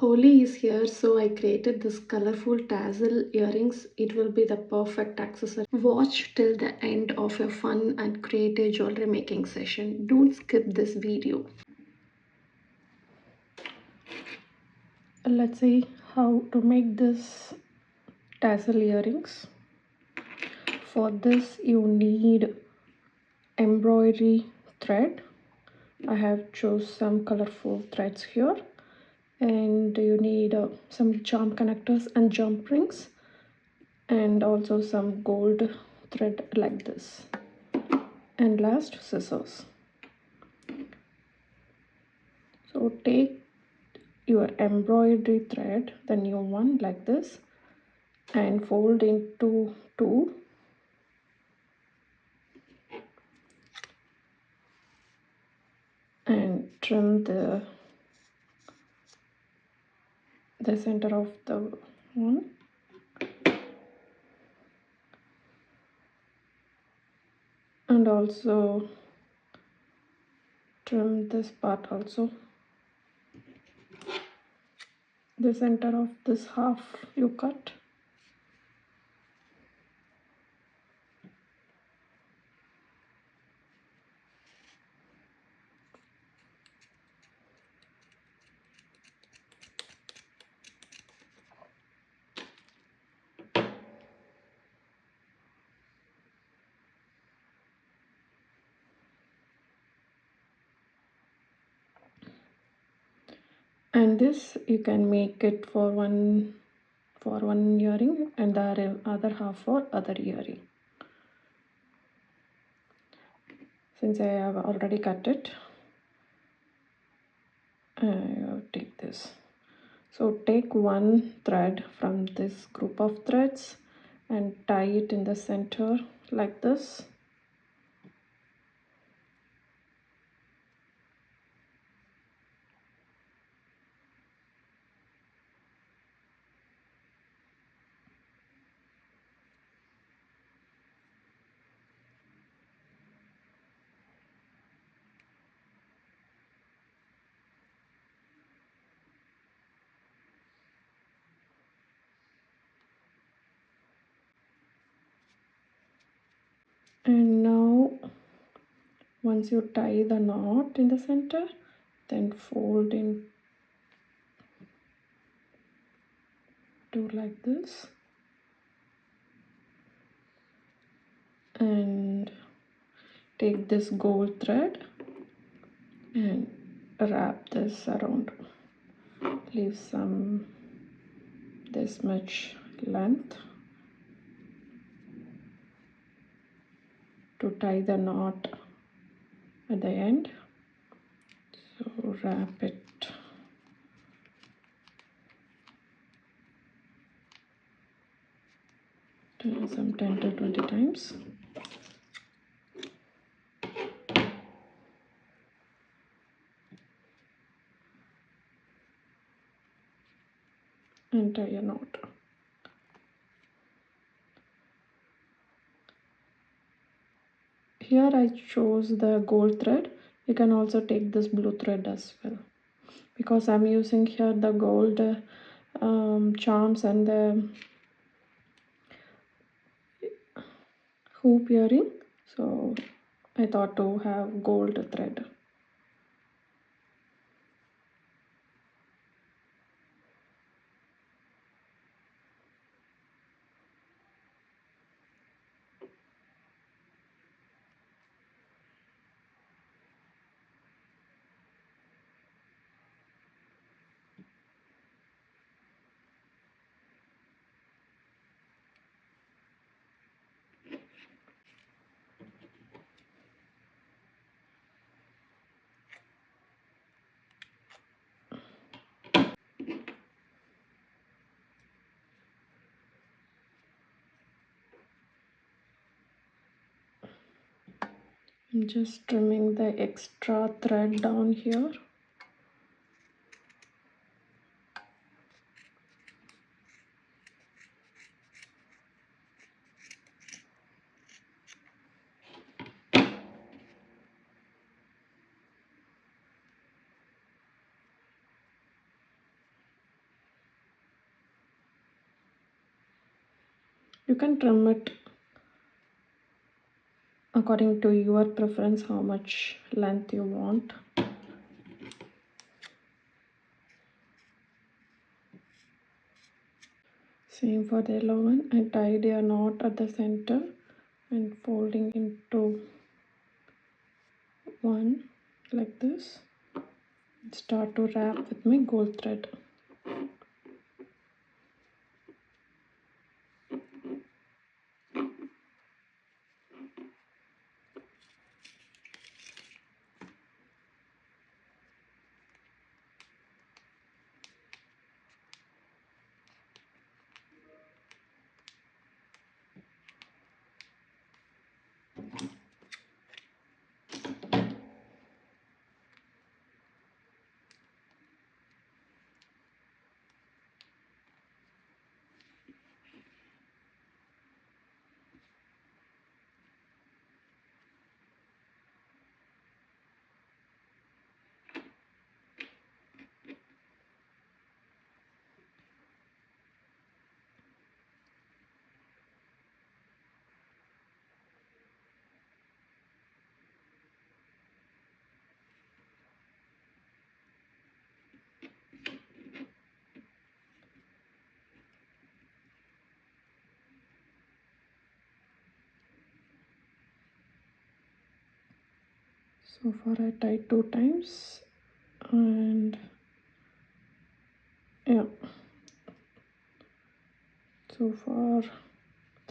Holi is here, so I created this colorful tassel earrings. It will be the perfect accessory. Watch till the end of your fun and creative jewelry making session. Don't skip this video. Let's see how to make this tassel earrings. For this you need embroidery thread. I have chose some colorful threads here, and you need some charm connectors and jump rings, and also some gold thread like this, and last scissors. So take your embroidery thread, the new one like this, and fold into two, and trim the center of the one, and also trim this part also. The center of this half you cut. And this you can make it for one earring, and the other half for other earring. Since I have already cut it, I will take this. So take one thread from this group of threads and tie it in the center like this. And now once you tie the knot in the center, then fold in to like this, and take this gold thread and wrap this around. Leave some this much length to tie the knot at the end. So wrap it some 10 to 20 times. And tie a knot. Here I chose the gold thread. You can also take this blue thread as well, because I'm using here the gold charms and the hoop earring, so I thought to have gold thread. I'm just trimming the extra thread down here. You can trim it according to your preference, how much length you want. Same for the yellow one. I tied a knot at the center and folding into one like this. Start to wrap with my gold thread. So far I tied 2 times, and yeah, so far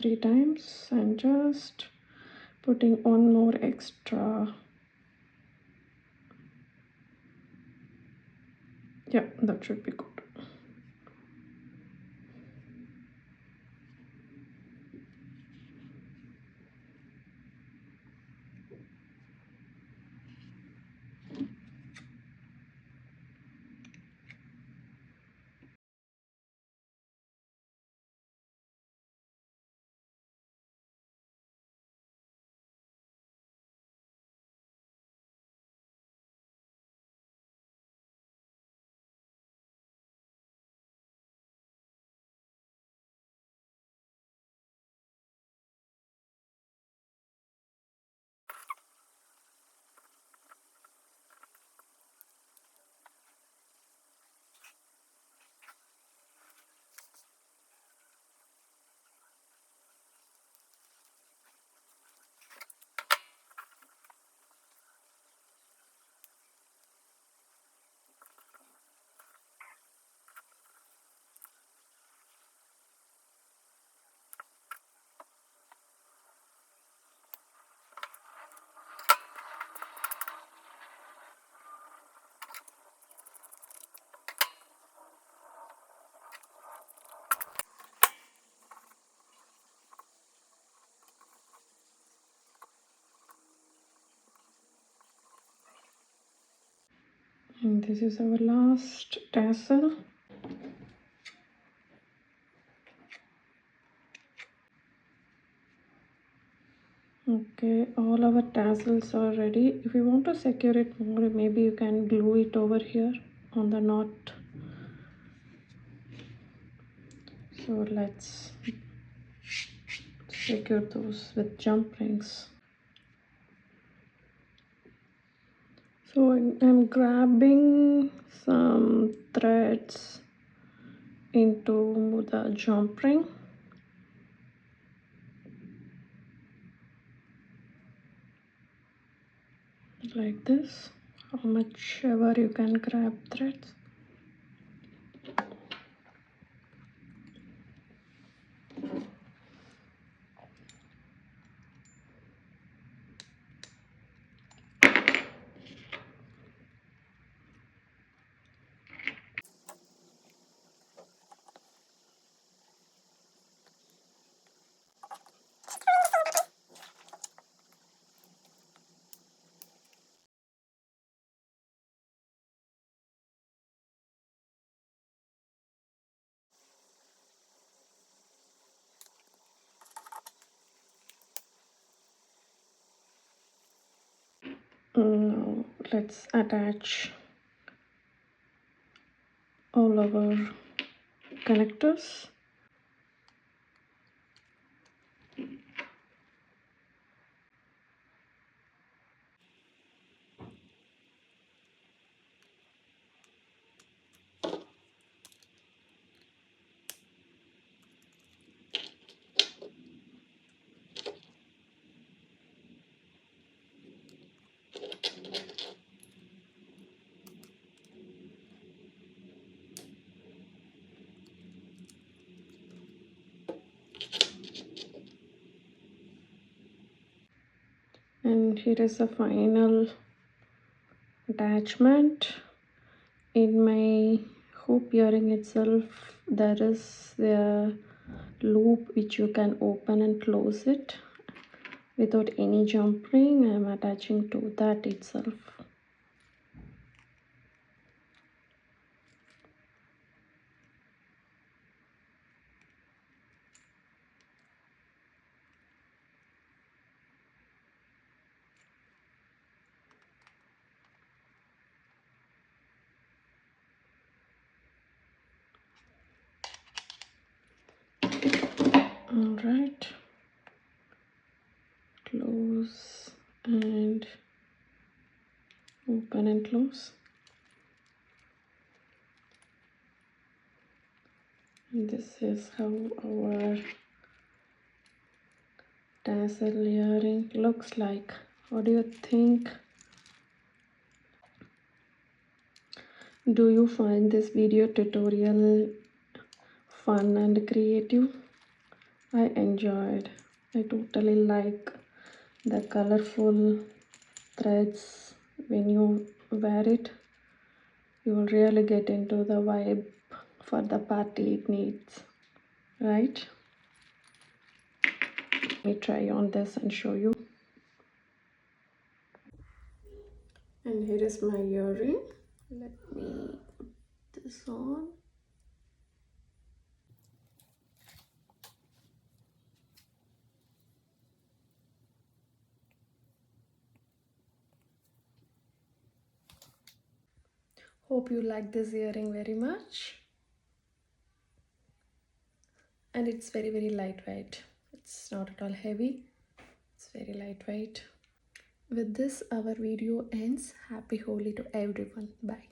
3 times. I'm just putting one more extra. Yeah, that should be good. And this is our last tassel. Okay, all our tassels are ready. If you want to secure it more, maybe you can glue it over here on the knot. So let's secure those with jump rings. So I'm grabbing some threads into the jump ring. Like this, how much ever you can grab threads. Now let's attach all our connectors. here is the final attachment. In my hoop earring itself, there is the loop which you can open and close it without any jump ring. I am attaching to that itself. All right, close and open and close. And this is how our tassel earring looks like. What do you think? Do you find this video tutorial fun and creative? I enjoyed. I totally like the colorful threads. When you wear it, you will really get into the vibe for the party it needs, right? Let me try on this and show you. And here is my earring. Let me put this on. Hope you like this earring very much. And it's very lightweight. It's not at all heavy. It's very lightweight. With this, our video ends. Happy Holi to everyone. Bye.